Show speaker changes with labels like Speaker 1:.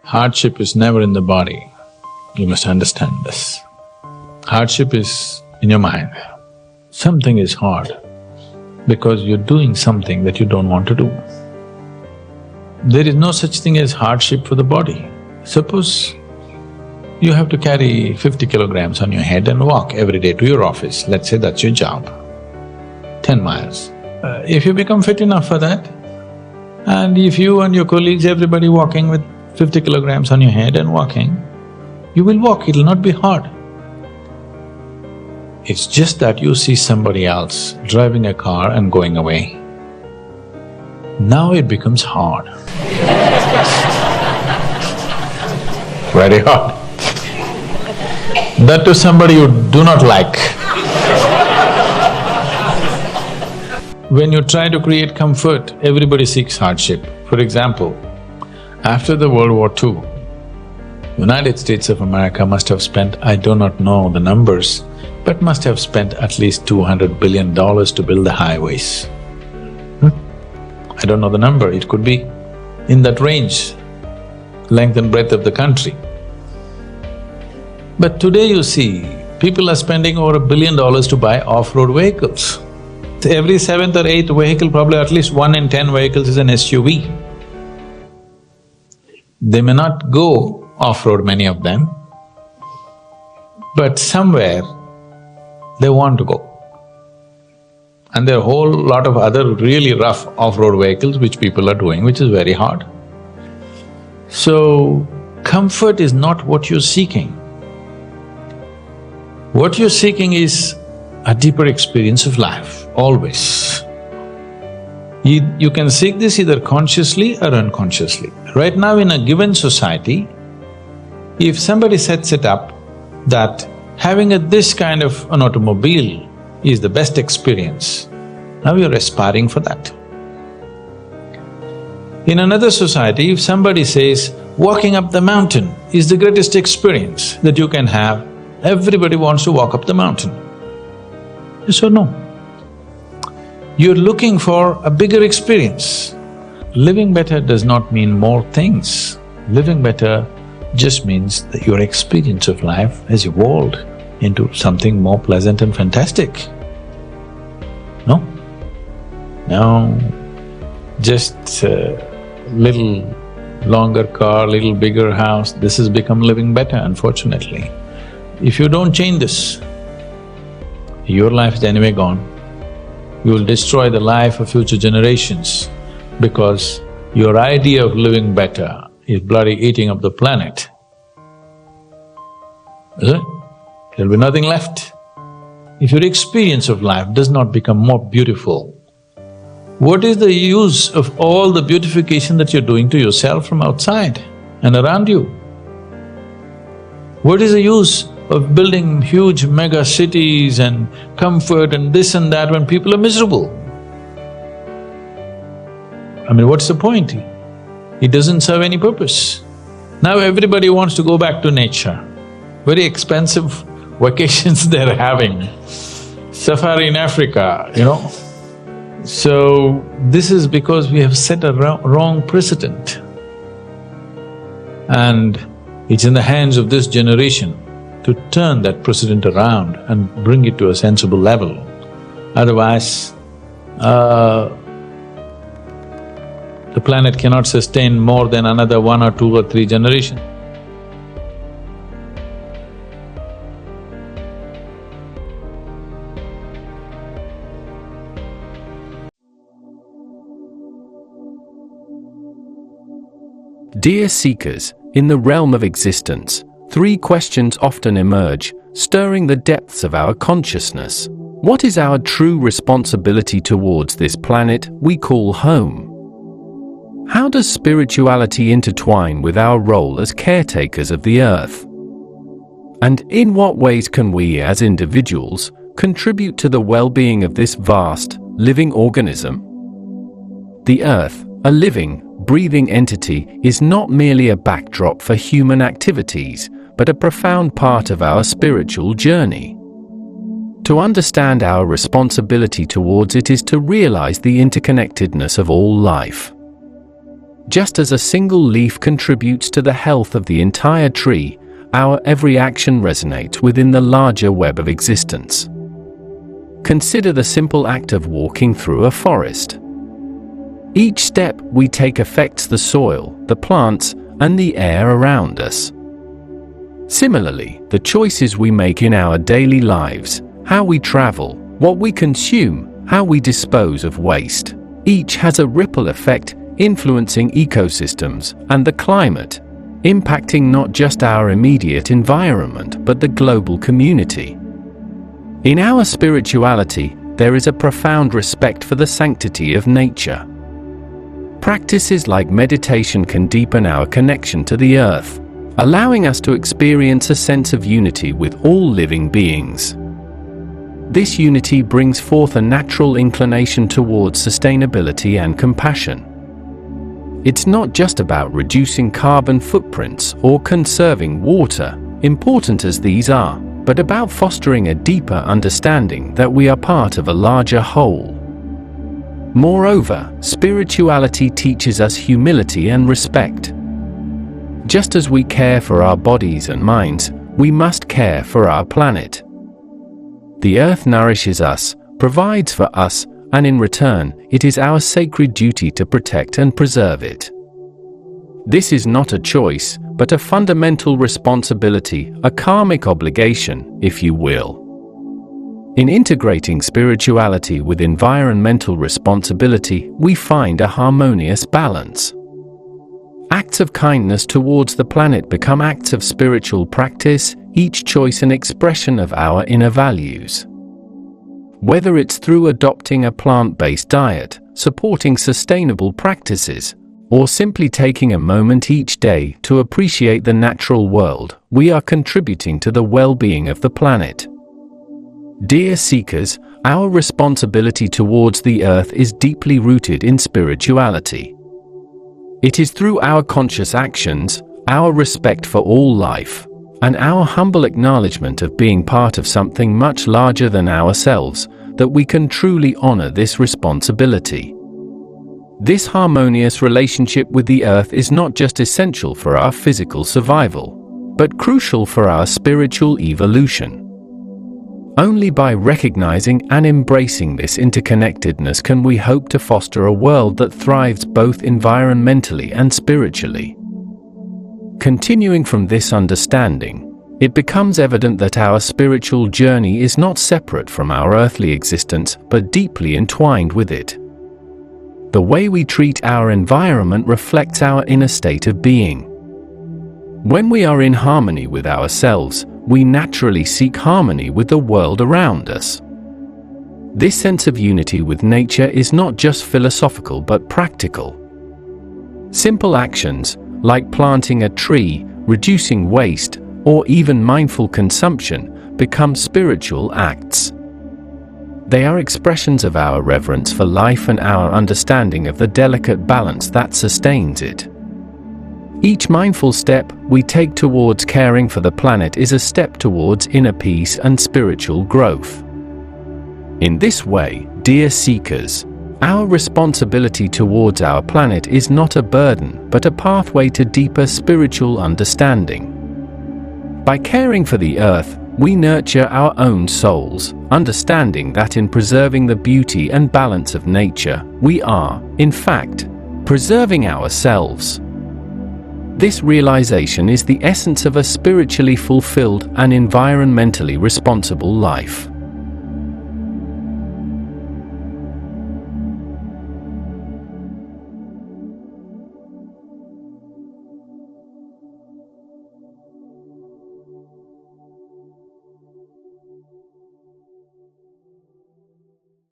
Speaker 1: Hardship is never in the body. You must understand this. Hardship is in your mind. Something is hard because you're doing something that you don't want to do. There is no such thing as hardship for the body. Suppose you have to carry 50 kilograms on your head and walk every day to your office, let's say that's your job, 10 miles. If you become fit enough for that, and if you and your colleagues, everybody walking with 50 kilograms on your head and walking, you will walk, it'll not be hard. It's just that you see somebody else driving a car and going away. Now it becomes hard. Very hard. That to somebody you do not like. When you try to create comfort, everybody seeks hardship. For example, after the World War II, United States of America must have spent, I do not know the numbers, but must have spent at least $200 billion to build the highways. I don't know the number, it could be in that range, length and breadth of the country. But today you see, people are spending over $1 billion to buy off-road vehicles. Every seventh or eighth vehicle, probably at least 1 in 10 vehicles is an SUV. They may not go off-road, many of them, but somewhere they want to go. And there are a whole lot of other really rough off-road vehicles which people are doing, which is very hard. So, comfort is not what you're seeking. What you're seeking is a deeper experience of life, always. You can seek this either consciously or unconsciously. Right now in a given society, if somebody sets it up that having this kind of an automobile is the best experience, now you're aspiring for that. In another society, if somebody says, walking up the mountain is the greatest experience that you can have, everybody wants to walk up the mountain. Yes or no? You're looking for a bigger experience. Living better does not mean more things. Living better just means that your experience of life has evolved into something more pleasant and fantastic. No? No, just a little longer car, little bigger house, this has become living better, unfortunately. If you don't change this, your life is anyway gone. You will destroy the life of future generations because your idea of living better is bloody eating up the planet. Is it? There'll be nothing left. If your experience of life does not become more beautiful, what is the use of all the beautification that you're doing to yourself from outside and around you? What is the use of building huge mega cities and comfort and this and that when people are miserable? I mean, what's the point? It doesn't serve any purpose. Now everybody wants to go back to nature. Very expensive vacations they're having, safari in Africa, you know. So, this is because we have set a wrong precedent. And it's in the hands of this generation to turn that precedent around and bring it to a sensible level. Otherwise, the planet cannot sustain more than another 1 or 2 or 3 generations.
Speaker 2: Dear seekers, in the realm of existence, 3 questions often emerge, stirring the depths of our consciousness. What is our true responsibility towards this planet we call home? How does spirituality intertwine with our role as caretakers of the earth? And in what ways can we, as individuals, contribute to the well-being of this vast, living organism? The earth, a living, breathing entity, is not merely a backdrop for human activities, but a profound part of our spiritual journey. To understand our responsibility towards it is to realize the interconnectedness of all life. Just as a single leaf contributes to the health of the entire tree, our every action resonates within the larger web of existence. Consider the simple act of walking through a forest. Each step we take affects the soil, the plants, and the air around us. Similarly, the choices we make in our daily lives, how we travel, what we consume, how we dispose of waste, each has a ripple effect influencing ecosystems and the climate, impacting not just our immediate environment but the global community. In our spirituality, there is a profound respect for the sanctity of nature. Practices like meditation can deepen our connection to the earth, allowing us to experience a sense of unity with all living beings. This unity brings forth a natural inclination towards sustainability and compassion. It's not just about reducing carbon footprints or conserving water, important as these are, but about fostering a deeper understanding that we are part of a larger whole. Moreover, spirituality teaches us humility and respect. Just as we care for our bodies and minds, we must care for our planet. The earth nourishes us, provides for us, and in return, it is our sacred duty to protect and preserve it. This is not a choice, but a fundamental responsibility, a karmic obligation, if you will. In integrating spirituality with environmental responsibility, we find a harmonious balance. Acts of kindness towards the planet become acts of spiritual practice, each choice an expression of our inner values. Whether it's through adopting a plant-based diet, supporting sustainable practices, or simply taking a moment each day to appreciate the natural world, we are contributing to the well-being of the planet. Dear seekers, our responsibility towards the earth is deeply rooted in spirituality. It is through our conscious actions, our respect for all life, and our humble acknowledgement of being part of something much larger than ourselves, that we can truly honor this responsibility. This harmonious relationship with the earth is not just essential for our physical survival, but crucial for our spiritual evolution. Only by recognizing and embracing this interconnectedness can we hope to foster a world that thrives both environmentally and spiritually. Continuing from this understanding, it becomes evident that our spiritual journey is not separate from our earthly existence, but deeply entwined with it. The way we treat our environment reflects our inner state of being. When we are in harmony with ourselves, we naturally seek harmony with the world around us. This sense of unity with nature is not just philosophical but practical. Simple actions, like planting a tree, reducing waste, or even mindful consumption, become spiritual acts. They are expressions of our reverence for life and our understanding of the delicate balance that sustains it. Each mindful step we take towards caring for the planet is a step towards inner peace and spiritual growth. In this way, dear seekers, our responsibility towards our planet is not a burden, but a pathway to deeper spiritual understanding. By caring for the earth, we nurture our own souls, understanding that in preserving the beauty and balance of nature, we are, in fact, preserving ourselves. This realization is the essence of a spiritually fulfilled and environmentally responsible life.